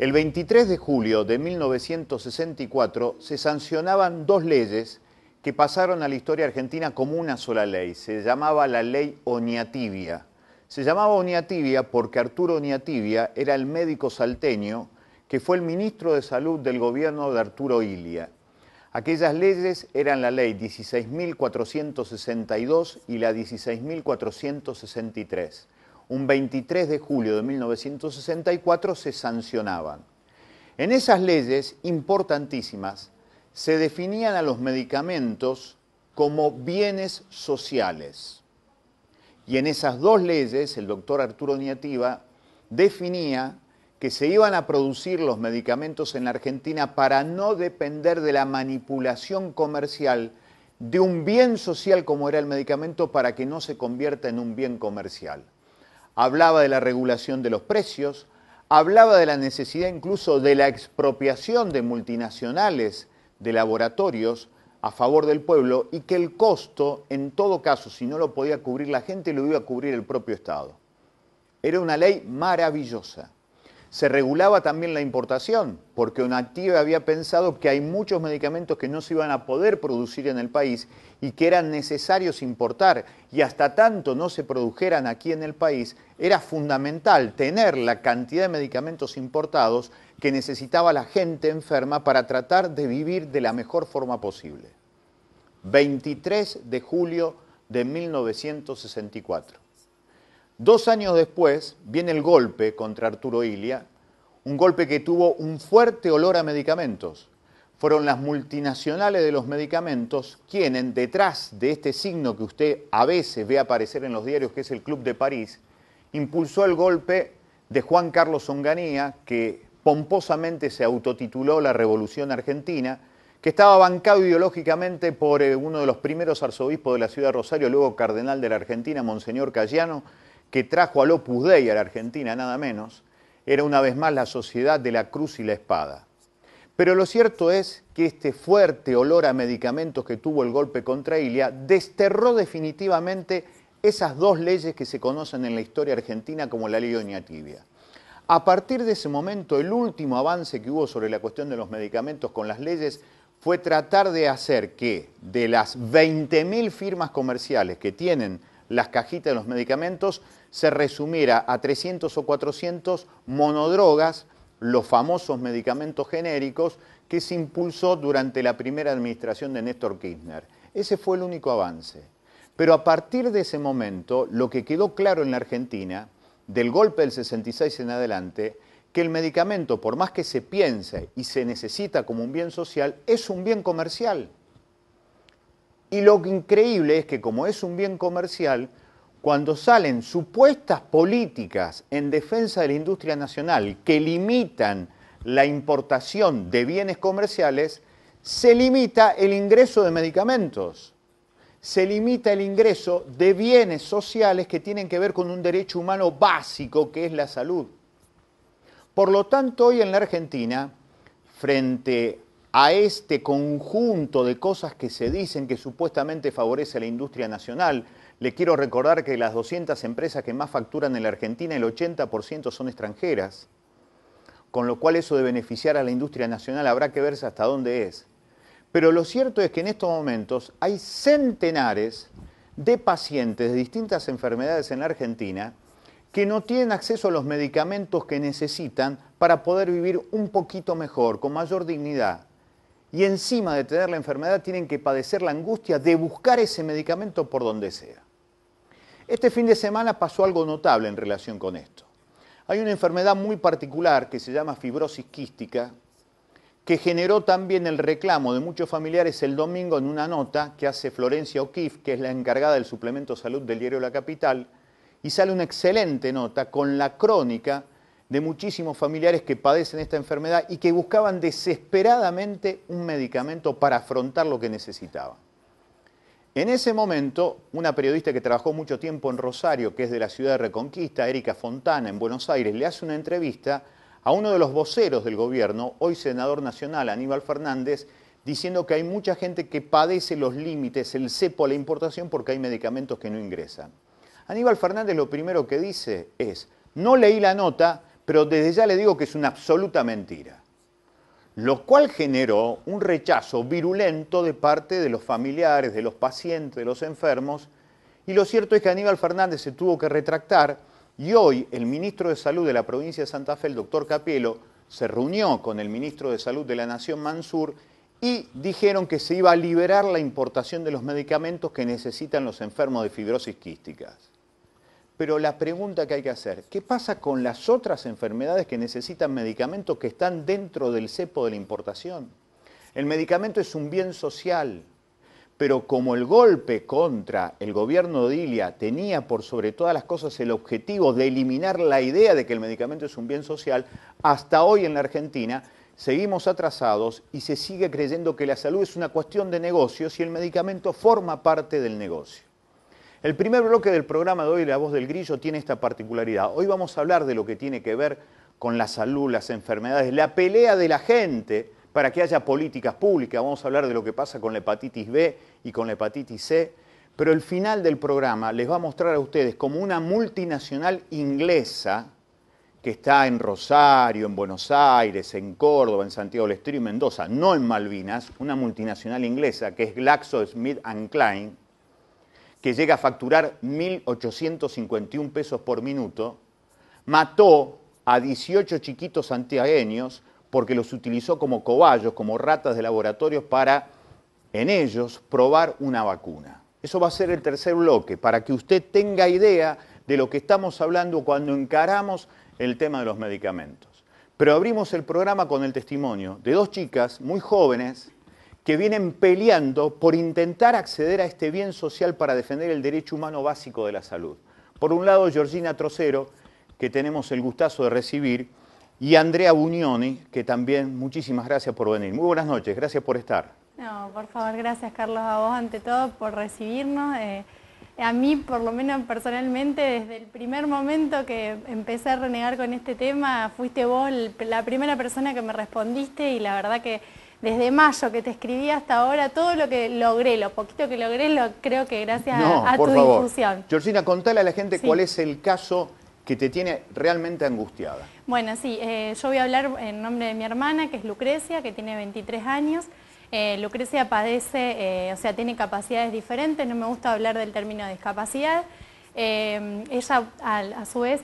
El 23 de julio de 1964 se sancionaban dos leyes que pasaron a la historia argentina como una sola ley. Se llamaba la Ley Oñatievia. Se llamaba Oñatievia porque Arturo Oñatievia era el médico salteño que fue el ministro de Salud del gobierno de Arturo Illia. Aquellas leyes eran la ley 16.462 y la 16.463. Un 23 de julio de 1964 se sancionaban. En esas leyes importantísimas se definían a los medicamentos como bienes sociales. Y en esas dos leyes el doctor Arturo Oñatievia definía que se iban a producir los medicamentos en la Argentina para no depender de la manipulación comercial de un bien social como era el medicamento para que no se convierta en un bien comercial. Hablaba de la regulación de los precios, hablaba de la necesidad incluso de la expropiación de multinacionales de laboratorios a favor del pueblo y que el costo, en todo caso, si no lo podía cubrir la gente, lo iba a cubrir el propio Estado. Era una ley maravillosa. Se regulaba también la importación, porque Oñatievia había pensado que hay muchos medicamentos que no se iban a poder producir en el país y que eran necesarios importar, y hasta tanto no se produjeran aquí en el país, era fundamental tener la cantidad de medicamentos importados que necesitaba la gente enferma para tratar de vivir de la mejor forma posible. 23 de julio de 1964. 2 años después viene el golpe contra Arturo Illia, un golpe que tuvo un fuerte olor a medicamentos. Fueron las multinacionales de los medicamentos quienes, detrás de este signo que usted a veces ve aparecer en los diarios, que es el Club de París, impulsó el golpe de Juan Carlos Onganía, que pomposamente se autotituló la Revolución Argentina, que estaba bancado ideológicamente por uno de los primeros arzobispos de la ciudad de Rosario, luego cardenal de la Argentina, Monseñor Cayano, que trajo al Opus Dei a la Argentina, nada menos. Era una vez más la sociedad de la cruz y la espada. Pero lo cierto es que este fuerte olor a medicamentos que tuvo el golpe contra Illia desterró definitivamente esas dos leyes que se conocen en la historia argentina como la Ley Oñatievia. A partir de ese momento, el último avance que hubo sobre la cuestión de los medicamentos con las leyes fue tratar de hacer que de las 20.000 firmas comerciales que tienen las cajitas de los medicamentos, se resumiera a 300 o 400 monodrogas, los famosos medicamentos genéricos, que se impulsó durante la primera administración de Néstor Kirchner. Ese fue el único avance. Pero a partir de ese momento, lo que quedó claro en la Argentina, del golpe del 66 en adelante, que el medicamento, por más que se piense y se necesita como un bien social, es un bien comercial. Y lo increíble es que como es un bien comercial, cuando salen supuestas políticas en defensa de la industria nacional que limitan la importación de bienes comerciales, se limita el ingreso de medicamentos, se limita el ingreso de bienes sociales que tienen que ver con un derecho humano básico que es la salud. Por lo tanto, hoy en la Argentina, frente a este conjunto de cosas que se dicen que supuestamente favorece a la industria nacional, le quiero recordar que las 200 empresas que más facturan en la Argentina, el 80% son extranjeras, con lo cual eso de beneficiar a la industria nacional habrá que verse hasta dónde es. Pero lo cierto es que en estos momentos hay centenares de pacientes de distintas enfermedades en la Argentina que no tienen acceso a los medicamentos que necesitan para poder vivir un poquito mejor, con mayor dignidad. Y encima de tener la enfermedad tienen que padecer la angustia de buscar ese medicamento por donde sea. Este fin de semana pasó algo notable en relación con esto. Hay una enfermedad muy particular que se llama fibrosis quística, que generó también el reclamo de muchos familiares el domingo en una nota que hace Florencia O'Keeffe, que es la encargada del suplemento Salud del diario La Capital, y sale una excelente nota con la crónica de muchísimos familiares que padecen esta enfermedad y que buscaban desesperadamente un medicamento para afrontar lo que necesitaban. En ese momento, una periodista que trabajó mucho tiempo en Rosario, que es de la ciudad de Reconquista, Erika Fontana, en Buenos Aires, le hace una entrevista a uno de los voceros del gobierno, hoy senador nacional, Aníbal Fernández, diciendo que hay mucha gente que padece los límites, el cepo a la importación porque hay medicamentos que no ingresan. Aníbal Fernández lo primero que dice es: no leí la nota, pero desde ya le digo que es una absoluta mentira. Lo cual generó un rechazo virulento de parte de los familiares, de los pacientes, de los enfermos, y lo cierto es que Aníbal Fernández se tuvo que retractar, y hoy el ministro de Salud de la provincia de Santa Fe, el doctor Capielo, se reunió con el ministro de Salud de la Nación, Mansur, y dijeron que se iba a liberar la importación de los medicamentos que necesitan los enfermos de fibrosis quística. Pero la pregunta que hay que hacer, ¿qué pasa con las otras enfermedades que necesitan medicamentos que están dentro del cepo de la importación? El medicamento es un bien social, pero como el golpe contra el gobierno de Ilia tenía por sobre todas las cosas el objetivo de eliminar la idea de que el medicamento es un bien social, hasta hoy en la Argentina seguimos atrasados y se sigue creyendo que la salud es una cuestión de negocios y el medicamento forma parte del negocio. El primer bloque del programa de hoy, La Voz del Grillo, tiene esta particularidad. Hoy vamos a hablar de lo que tiene que ver con la salud, las enfermedades, la pelea de la gente para que haya políticas públicas. Vamos a hablar de lo que pasa con la hepatitis B y con la hepatitis C. Pero el final del programa les va a mostrar a ustedes como una multinacional inglesa que está en Rosario, en Buenos Aires, en Córdoba, en Santiago del Estero y Mendoza, no en Malvinas, una multinacional inglesa que es GlaxoSmithKline, que llega a facturar 1.851 pesos por minuto, mató a 18 chiquitos santiagueños porque los utilizó como cobayos, como ratas de laboratorios para, en ellos, probar una vacuna. Eso va a ser el tercer bloque, para que usted tenga idea de lo que estamos hablando cuando encaramos el tema de los medicamentos. Pero abrimos el programa con el testimonio de dos chicas muy jóvenes que vienen peleando por intentar acceder a este bien social para defender el derecho humano básico de la salud. Por un lado, Georgina Trocero, que tenemos el gustazo de recibir, y Andrea Bugnoni, que también muchísimas gracias por venir. Muy buenas noches, gracias por estar. No, por favor, gracias Carlos, a vos ante todo por recibirnos. A mí, por lo menos personalmente, desde el primer momento que empecé a renegar con este tema, fuiste vos la primera persona que me respondiste y la verdad que desde mayo que te escribí hasta ahora, todo lo que logré, lo poquito que logré, lo creo que gracias a tu difusión. Georgina, contale a la gente cuál es el caso que te tiene realmente angustiada. Bueno, sí, yo voy a hablar en nombre de mi hermana, que es Lucrecia, que tiene 23 años. Lucrecia padece, o sea, tiene capacidades diferentes, no me gusta hablar del término discapacidad. Ella, a su vez,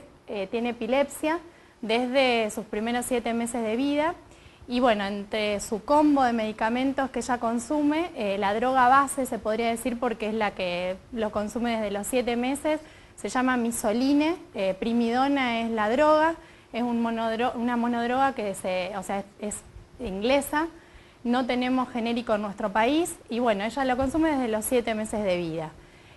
tiene epilepsia desde sus primeros 7 meses de vida. Y bueno, entre su combo de medicamentos que ella consume, la droga base se podría decir porque es la que lo consume desde los 7 meses, se llama Misoline, Primidona es la droga, es una monodroga que es inglesa, no tenemos genérico en nuestro país y bueno, ella lo consume desde los 7 meses de vida.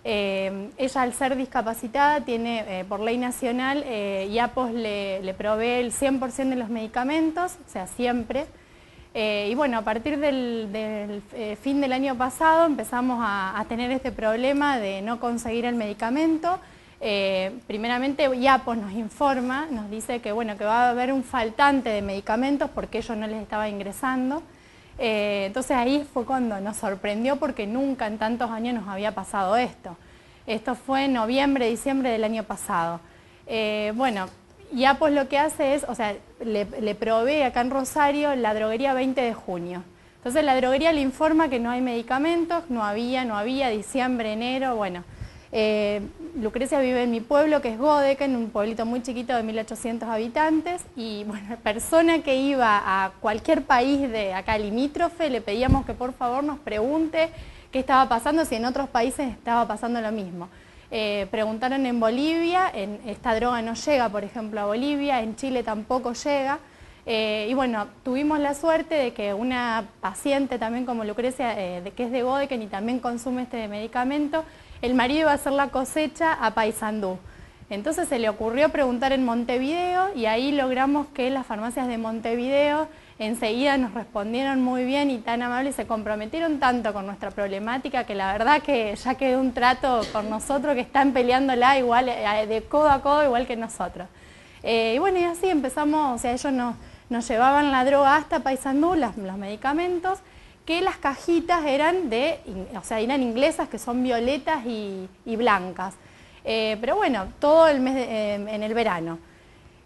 Ella al ser discapacitada tiene por ley nacional IAPOS le provee el 100% de los medicamentos, o sea siempre, y bueno, a partir del fin del año pasado empezamos a tener este problema de no conseguir el medicamento. Primeramente IAPOS nos informa, nos dice que bueno, que va a haber un faltante de medicamentos porque ellos no les estaba ingresando. Entonces ahí fue cuando nos sorprendió porque nunca en tantos años nos había pasado esto. Esto fue en noviembre, diciembre del año pasado. Bueno, IAPOS lo que hace es, o sea, le provee acá en Rosario la droguería 20 de junio. Entonces la droguería le informa que no hay medicamentos, no había, diciembre, enero, bueno. Lucrecia vive en mi pueblo, que es Godeke, en un pueblito muy chiquito de 1.800 habitantes, y bueno, persona que iba a cualquier país de acá limítrofe, le pedíamos que por favor nos pregunte qué estaba pasando, si en otros países estaba pasando lo mismo. Preguntaron en Bolivia, esta droga no llega, por ejemplo, a Bolivia, en Chile tampoco llega, y bueno, tuvimos la suerte de que una paciente también como Lucrecia, que es de Godeke y también consume este medicamento, el marido iba a hacer la cosecha a Paysandú. Entonces se le ocurrió preguntar en Montevideo y ahí logramos que las farmacias de Montevideo enseguida nos respondieron muy bien y tan amables, se comprometieron tanto con nuestra problemática que la verdad que ya quedó un trato con nosotros que están peleándola igual, de codo a codo igual que nosotros. Y bueno, y así empezamos, o sea, ellos nos llevaban la droga hasta Paysandú, los medicamentos, que las cajitas eran eran inglesas, que son violetas y blancas. Pero bueno, todo el mes en el verano.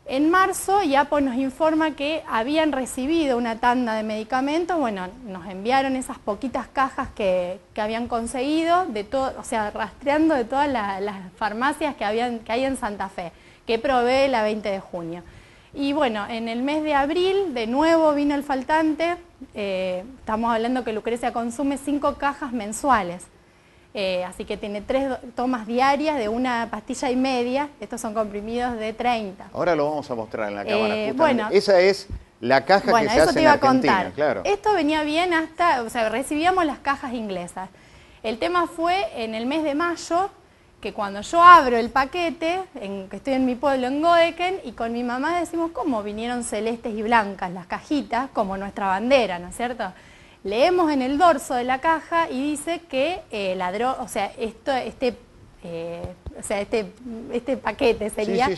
En marzo, IAPO nos informa que habían recibido una tanda de medicamentos. Bueno, nos enviaron esas poquitas cajas que habían conseguido, de todo, o sea, rastreando de todas las farmacias que hay en Santa Fe, que provee la 20 de junio. Y bueno, en el mes de abril, de nuevo vino el faltante. Estamos hablando que Lucrecia consume 5 cajas mensuales. Así que tiene 3 tomas diarias de una pastilla y media. Estos son comprimidos de 30. Ahora lo vamos a mostrar en la cámara. Bueno, esa es la caja que se hace en Argentina, claro. Esto venía bien hasta, o sea, recibíamos las cajas inglesas. El tema fue en el mes de mayo, que cuando yo abro el paquete, que estoy en mi pueblo, en Godeken, y con mi mamá decimos, ¿cómo vinieron celestes y blancas las cajitas? Como nuestra bandera, ¿no es cierto? Leemos en el dorso de la caja y dice que este paquete sería,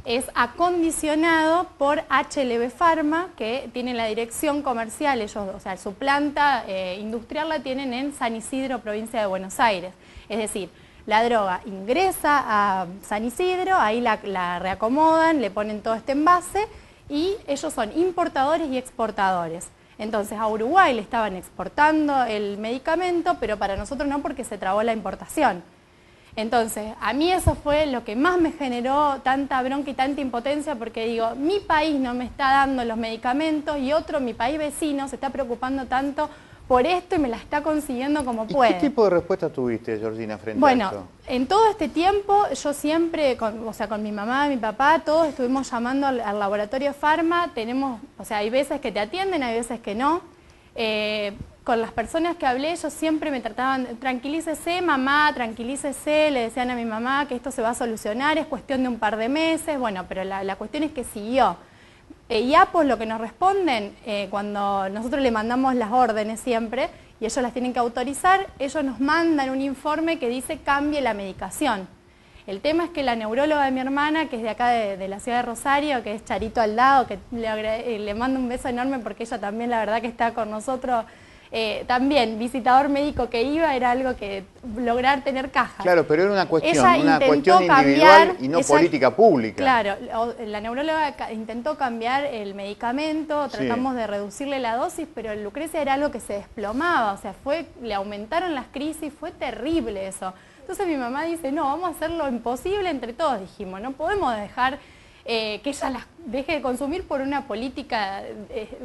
es acondicionado por HLB Pharma, que tiene la dirección comercial, ellos, o sea, su planta industrial la tienen en San Isidro, provincia de Buenos Aires. Es decir, la droga ingresa a San Isidro, ahí la reacomodan, le ponen todo este envase y ellos son importadores y exportadores. Entonces a Uruguay le estaban exportando el medicamento, pero para nosotros no, porque se trabó la importación. Entonces a mí eso fue lo que más me generó tanta bronca y tanta impotencia, porque digo, mi país no me está dando los medicamentos y mi país vecino se está preocupando tanto por esto y me la está consiguiendo como puede. ¿Qué tipo de respuesta tuviste, Georgina, frente a esto? Bueno, en todo este tiempo yo siempre, con mi mamá, mi papá, todos estuvimos llamando al laboratorio Pharma. Tenemos, o sea, hay veces que te atienden, hay veces que no. Con las personas que hablé, ellos siempre me trataban, tranquilícese mamá, tranquilícese, le decían a mi mamá que esto se va a solucionar, es cuestión de un par de meses. Bueno, pero la cuestión es que siguió. IAPO lo que nos responden, cuando nosotros le mandamos las órdenes siempre, y ellos las tienen que autorizar, ellos nos mandan un informe que dice cambie la medicación. El tema es que la neuróloga de mi hermana, que es de acá de la ciudad de Rosario, que es Charito Aldao, que le mando un beso enorme porque ella también la verdad que está con nosotros, también visitador médico que iba, era algo que lograr tener cajas. Claro, pero era una cuestión individual y no política pública. Claro, la neuróloga intentó cambiar el medicamento, tratamos de reducirle la dosis, pero en Lucrecia era algo que se desplomaba, o sea, le aumentaron las crisis, fue terrible eso. Entonces mi mamá dice, no, vamos a hacer lo imposible entre todos, dijimos, no podemos dejar que ella las deje de consumir por una política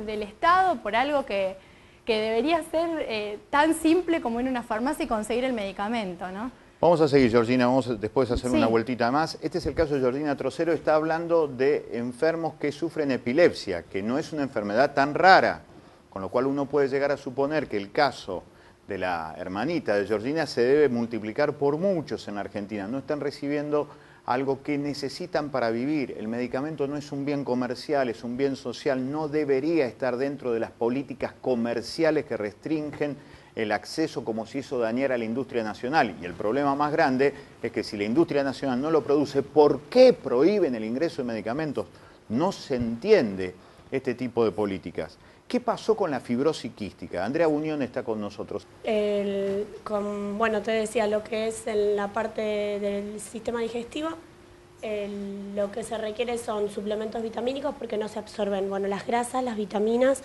del Estado, por algo que debería ser tan simple como ir a una farmacia y conseguir el medicamento, ¿no? Vamos a seguir, Georgina, vamos después a hacer una vueltita más. Este es el caso de Georgina Trocero, está hablando de enfermos que sufren epilepsia, que no es una enfermedad tan rara, con lo cual uno puede llegar a suponer que el caso de la hermanita de Georgina se debe multiplicar por muchos en Argentina. No están recibiendo algo que necesitan para vivir. El medicamento no es un bien comercial, es un bien social. No debería estar dentro de las políticas comerciales que restringen el acceso, como si eso dañara a la industria nacional. Y el problema más grande es que si la industria nacional no lo produce, ¿por qué prohíben el ingreso de medicamentos? No se entiende este tipo de políticas. ¿Qué pasó con la fibrosis quística? Andrea Buñón está con nosotros. Bueno, te decía, lo que es en la parte del sistema digestivo, lo que se requiere son suplementos vitamínicos porque no se absorben, bueno, las grasas, las vitaminas,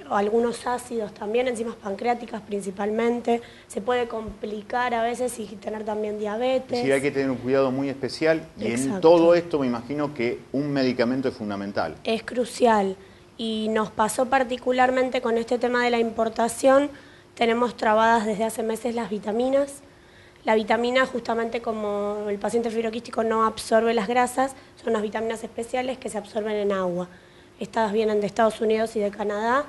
algunos ácidos también, enzimas pancreáticas principalmente. Se puede complicar a veces y tener también diabetes. Sí, hay que tener un cuidado muy especial y en todo esto me imagino que un medicamento es fundamental. Es crucial. Y nos pasó particularmente con este tema de la importación, tenemos trabadas desde hace meses las vitaminas. La vitamina, justamente como el paciente fibroquístico no absorbe las grasas, son unas vitaminas especiales que se absorben en agua. Estas vienen de Estados Unidos y de Canadá,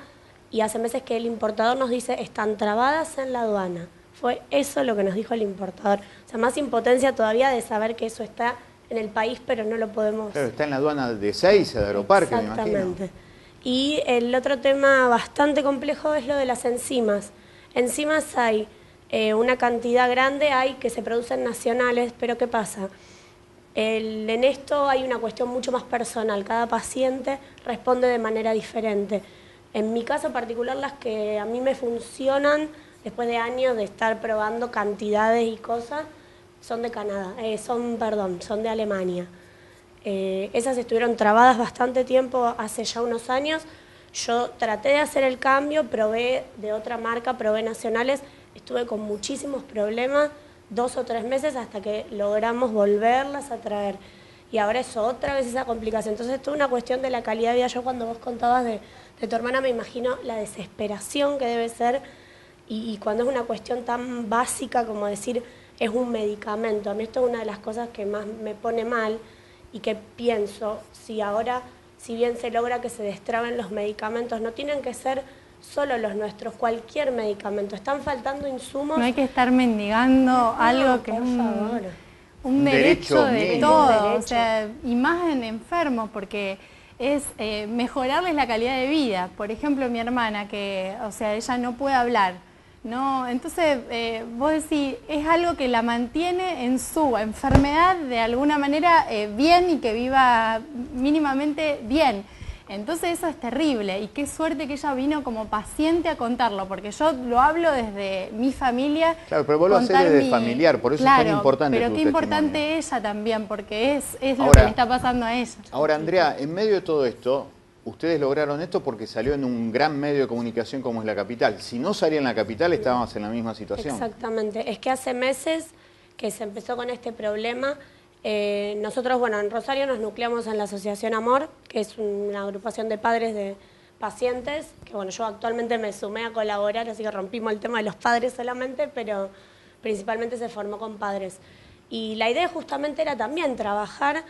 y hace meses que el importador nos dice están trabadas en la aduana. Fue eso lo que nos dijo el importador. O sea, más impotencia todavía de saber que eso está en el país, pero no lo podemos... Claro, está en la aduana de Ezeiza, de Aeroparque, me imagino. Exactamente. Y el otro tema bastante complejo es lo de las enzimas. Enzimas hay una cantidad grande, hay que se producen nacionales, pero ¿qué pasa? En esto hay una cuestión mucho más personal, cada paciente responde de manera diferente. En mi caso particular, las que a mí me funcionan, después de años de estar probando cantidades y cosas, son de Canadá, son de Alemania. esas estuvieron trabadas bastante tiempo, hace ya unos años. Yo traté de hacer el cambio, probé de otra marca, probé nacionales, estuve con muchísimos problemas, 2 o 3 meses hasta que logramos volverlas a traer. Y ahora es otra vez esa complicación. Entonces, es una cuestión de la calidad de vida. Yo cuando vos contabas de tu hermana me imagino la desesperación que debe ser y cuando es una cuestión tan básica como decir es un medicamento. A mí esto es una de las cosas que más me pone mal y que pienso, si ahora, si bien se logra que se destraben los medicamentos, no tienen que ser solo los nuestros, cualquier medicamento. Están faltando insumos. No hay que estar mendigando algo que es un derecho de todos, o sea, y más en enfermos, porque es mejorarles la calidad de vida. Por ejemplo, mi hermana, que, o sea, ella no puede hablar, ¿no? Entonces, vos decís, es algo que la mantiene en su enfermedad de alguna manera bien y que viva mínimamente bien. Entonces eso es terrible y qué suerte que ella vino como paciente a contarlo, porque yo lo hablo desde mi familia. Claro, pero vos lo hacés desde familiar, por eso es tan importante. Pero qué importante ella también, porque es ahora, lo que le está pasando a ella. Ahora, Andrea, en medio de todo esto, ustedes lograron esto porque salió en un gran medio de comunicación como es La Capital. Si no salía en La Capital, estábamos en la misma situación. Exactamente. Es que hace meses que se empezó con este problema. Nosotros, bueno, en Rosario nos nucleamos en la Asociación Amor, que es una agrupación de padres de pacientes, que bueno, yo actualmente me sumé a colaborar, así que rompimos el tema de los padres solamente, pero principalmente se formó con padres. Y la idea justamente era también trabajar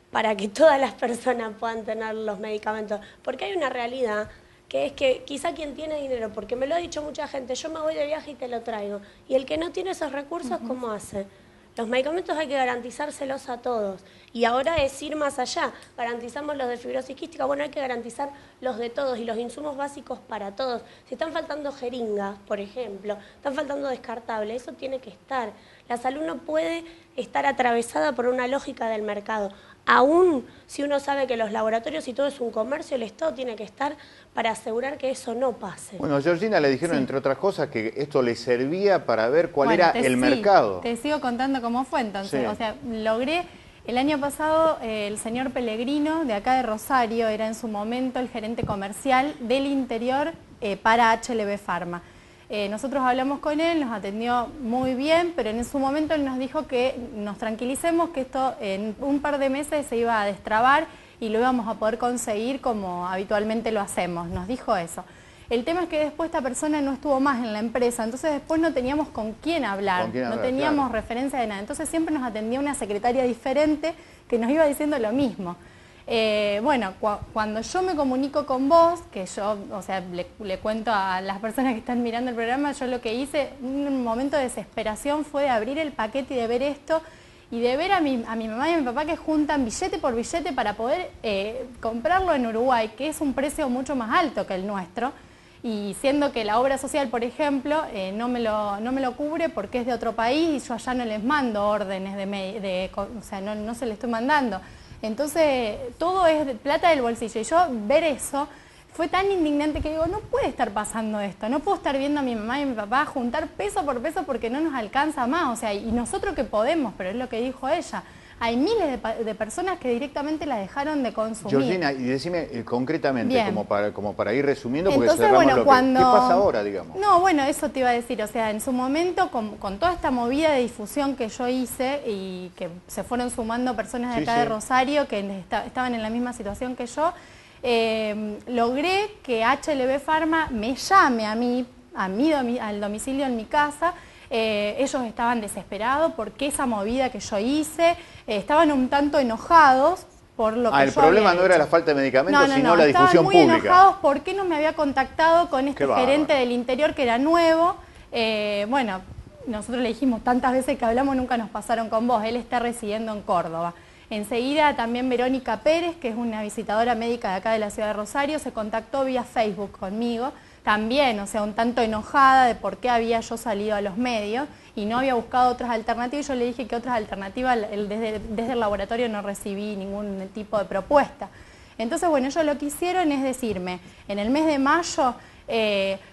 para que todas las personas puedan tener los medicamentos, porque hay una realidad que es que quizá quien tiene dinero, porque me lo ha dicho mucha gente, yo me voy de viaje y te lo traigo, y el que no tiene esos recursos, ¿cómo hace? Los medicamentos hay que garantizárselos a todos. Y ahora es ir más allá. Garantizamos los de fibrosis quística, bueno, hay que garantizar los de todos y los insumos básicos para todos. Si están faltando jeringas, por ejemplo, están faltando descartables, eso tiene que estar. La salud no puede estar atravesada por una lógica del mercado. Aún si uno sabe que los laboratorios y todo es un comercio, el Estado tiene que estar para asegurar que eso no pase. Bueno, a Georgina le dijeron, entre otras cosas, que esto le servía para ver cuál era el mercado. Te sigo contando cómo fue entonces. O sea, logré, el año pasado, el señor Pellegrino, de acá de Rosario, era en su momento el gerente comercial del interior para HLB Pharma. Nosotros hablamos con él, nos atendió muy bien, pero en su momento él nos dijo que nos tranquilicemos, que esto en un par de meses se iba a destrabar y lo íbamos a poder conseguir como habitualmente lo hacemos, nos dijo eso. El tema es que después esta persona no estuvo más en la empresa, entonces después no teníamos con quién hablar, no teníamos referencia de nada, entonces siempre nos atendía una secretaria diferente que nos iba diciendo lo mismo. Bueno, cuando yo me comunico con vos, que yo, o sea, le cuento a las personas que están mirando el programa, yo lo que hice, un momento de desesperación fue de abrir el paquete y de ver esto, y de ver a mi mamá y a mi papá que juntan billete por billete para poder comprarlo en Uruguay, que es un precio mucho más alto que el nuestro, y siendo que la obra social, por ejemplo, no me lo cubre porque es de otro país y yo allá no les mando órdenes o sea, no se les estoy mandando. Entonces, todo es plata del bolsillo. Y yo ver eso fue tan indignante que digo, no puede estar pasando esto. No puedo estar viendo a mi mamá y a mi papá juntar peso por peso porque no nos alcanza más. O sea, y nosotros que podemos, pero es lo que dijo ella. Hay miles de personas que directamente la dejaron de consumir. Georgina, y decime concretamente, como para ir resumiendo, porque entonces, cerramos bueno, ¿qué pasa ahora, digamos? No, bueno, eso te iba a decir, o sea, en su momento, con toda esta movida de difusión que yo hice y que se fueron sumando personas de acá de Rosario que estaban en la misma situación que yo, logré que HLB Pharma me llame a mí, al domicilio en mi casa. Ellos estaban desesperados porque esa movida que yo hice, estaban un tanto enojados por lo que yo el problema no era la falta de medicamentos, sino la difusión pública. Estaban muy enojados porque no me había contactado con este gerente del interior que era nuevo. Bueno, nosotros le dijimos tantas veces que hablamos, nunca nos pasaron con vos, él está residiendo en Córdoba. Enseguida también Verónica Pérez, que es una visitadora médica de acá de la ciudad de Rosario, se contactó vía Facebook conmigo. También, o sea, un tanto enojada de por qué había yo salido a los medios y no había buscado otras alternativas. Yo le dije que otras alternativas, desde el laboratorio no recibí ningún tipo de propuesta. Entonces, bueno, ellos lo que hicieron es decirme, en el mes de mayo,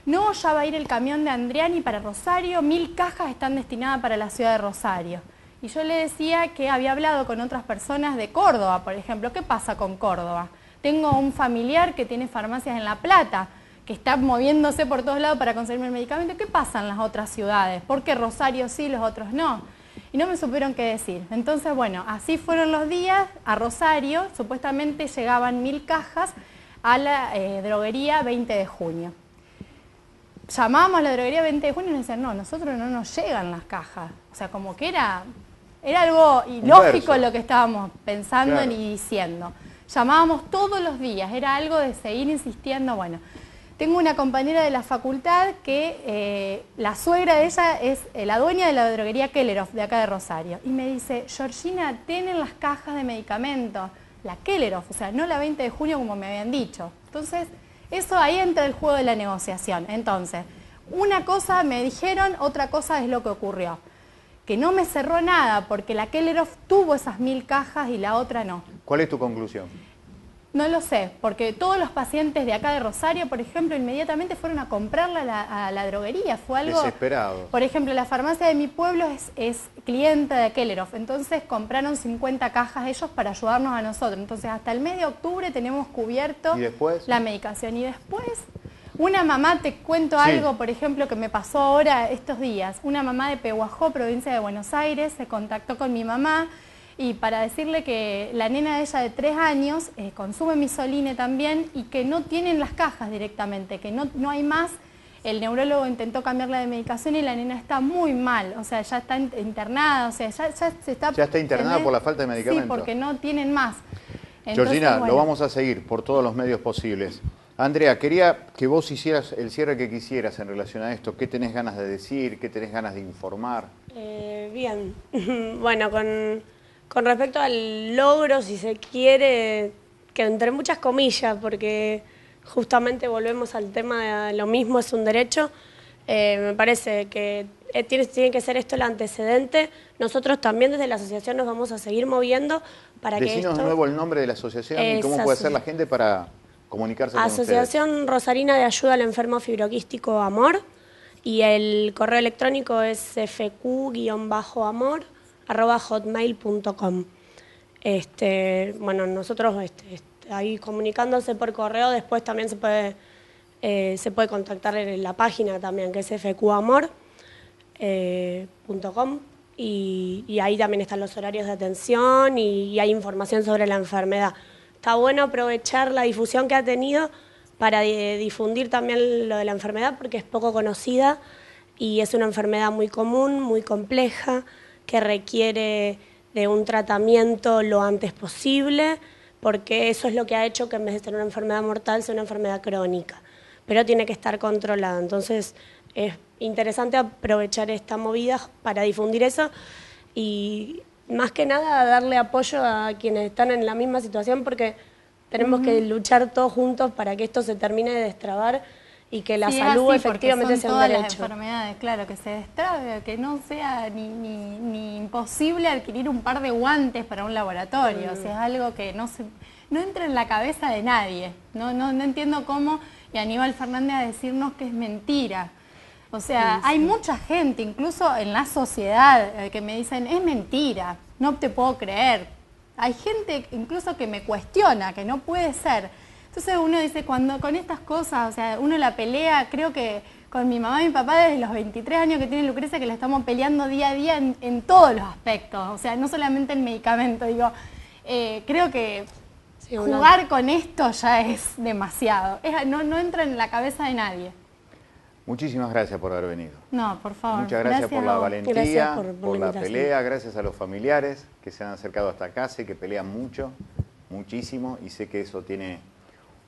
no, ya va a ir el camión de Andriani para Rosario, 1000 cajas están destinadas para la ciudad de Rosario. Y yo le decía que había hablado con otras personas de Córdoba, por ejemplo. ¿Qué pasa con Córdoba? Tengo un familiar que tiene farmacias en La Plata, que está moviéndose por todos lados para conseguirme el medicamento. ¿Qué pasa en las otras ciudades? ¿Por qué Rosario sí, los otros no? Y no me supieron qué decir. Entonces, bueno, así fueron los días. A Rosario supuestamente llegaban 1000 cajas a la droguería 20 de junio. Llamábamos a la droguería 20 de junio y nos decían, no, nosotros no nos llegan las cajas. O sea, como que era algo ilógico lo que estábamos pensando, claro, y diciendo. Llamábamos todos los días, era algo de seguir insistiendo. Bueno, tengo una compañera de la facultad que la suegra de ella es la dueña de la droguería Kelleroff de acá de Rosario. Y me dice, Georgina, tienen las cajas de medicamentos, la Kelleroff, o sea, no la 20 de junio como me habían dicho. Entonces, eso ahí entra el juego de la negociación. Entonces, una cosa me dijeron, otra cosa es lo que ocurrió. Que no me cerró nada porque la Kelleroff tuvo esas 1000 cajas y la otra no. ¿Cuál es tu conclusión? No lo sé, porque todos los pacientes de acá de Rosario, por ejemplo, inmediatamente fueron a comprarla a la droguería. Fue algo desesperado. Por ejemplo, la farmacia de mi pueblo es clienta de Kelleroff, entonces compraron 50 cajas ellos para ayudarnos a nosotros. Entonces, hasta el mes de octubre tenemos cubierto la medicación. Y después, una mamá, te cuento algo, por ejemplo, que me pasó ahora estos días. Una mamá de Pehuajó, provincia de Buenos Aires, se contactó con mi mamá y para decirle que la nena de ella de 3 años consume misoline también y que no tienen las cajas directamente, que no hay más. El neurólogo intentó cambiarla de medicación y la nena está muy mal, o sea, ya está internada, o sea, ya se está... Ya está internada por la falta de medicamentos. Sí, porque no tienen más. Entonces, Georgina, bueno, lo vamos a seguir por todos los medios posibles. Andrea, quería que vos hicieras el cierre que quisieras en relación a esto. ¿Qué tenés ganas de decir? ¿Qué tenés ganas de informar? Bien, bueno, con respecto al logro, si se quiere, que entre muchas comillas, porque justamente volvemos al tema de lo mismo es un derecho, me parece que tiene que ser esto el antecedente. Nosotros también desde la asociación nos vamos a seguir moviendo para que esto... de nuevo el nombre de la asociación y cómo puede hacer la gente para comunicarse con ustedes. Asociación Rosarina de Ayuda al Enfermo Fibroquístico Amor, y el correo electrónico es fq-amor@hotmail.com. Bueno, nosotros ahí comunicándose por correo, después también se puede contactar en la página también, que es fqamor.com, y ahí también están los horarios de atención y hay información sobre la enfermedad. Está bueno aprovechar la difusión que ha tenido para difundir también lo de la enfermedad, porque es poco conocida y es una enfermedad muy común, muy compleja, que requiere de un tratamiento lo antes posible, porque eso es lo que ha hecho que en vez de ser una enfermedad mortal sea una enfermedad crónica, pero tiene que estar controlada. Entonces es interesante aprovechar esta movida para difundir eso y más que nada darle apoyo a quienes están en la misma situación, porque tenemos que luchar todos juntos para que esto se termine de destrabar y que la salud efectivamente sea un derecho. Las enfermedades, claro, que se destrabe, que no sea ni imposible adquirir un par de guantes para un laboratorio. O sea, es algo que no entra en la cabeza de nadie. No entiendo cómo, y Aníbal Fernández a decirnos que es mentira. O sea, hay mucha gente, incluso en la sociedad, que me dicen, es mentira, no te puedo creer. Hay gente incluso que me cuestiona, que no puede ser. Entonces uno dice, cuando con estas cosas, o sea, uno la pelea, creo que con mi mamá y mi papá desde los 23 años que tiene Lucrecia, que la estamos peleando día a día en todos los aspectos, o sea, no solamente en medicamentos, digo, creo que jugar con esto ya es demasiado, no entra en la cabeza de nadie. Muchísimas gracias por haber venido. No, por favor. Muchas gracias por la valentía, por la invitación. pelea, gracias a los familiares que se han acercado hasta acá, sé que pelean mucho, muchísimo, y sé que eso tiene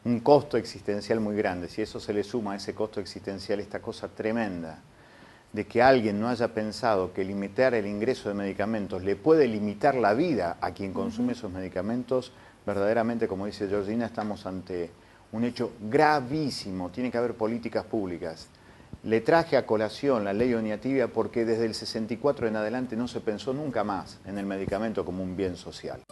un costo existencial muy grande. Si eso se le suma a ese costo existencial, esta cosa tremenda de que alguien no haya pensado que limitar el ingreso de medicamentos le puede limitar la vida a quien consume esos medicamentos, verdaderamente, como dice Georgina, estamos ante un hecho gravísimo. Tiene que haber políticas públicas. Le traje a colación la ley Oñativia porque desde el 64 en adelante no se pensó nunca más en el medicamento como un bien social.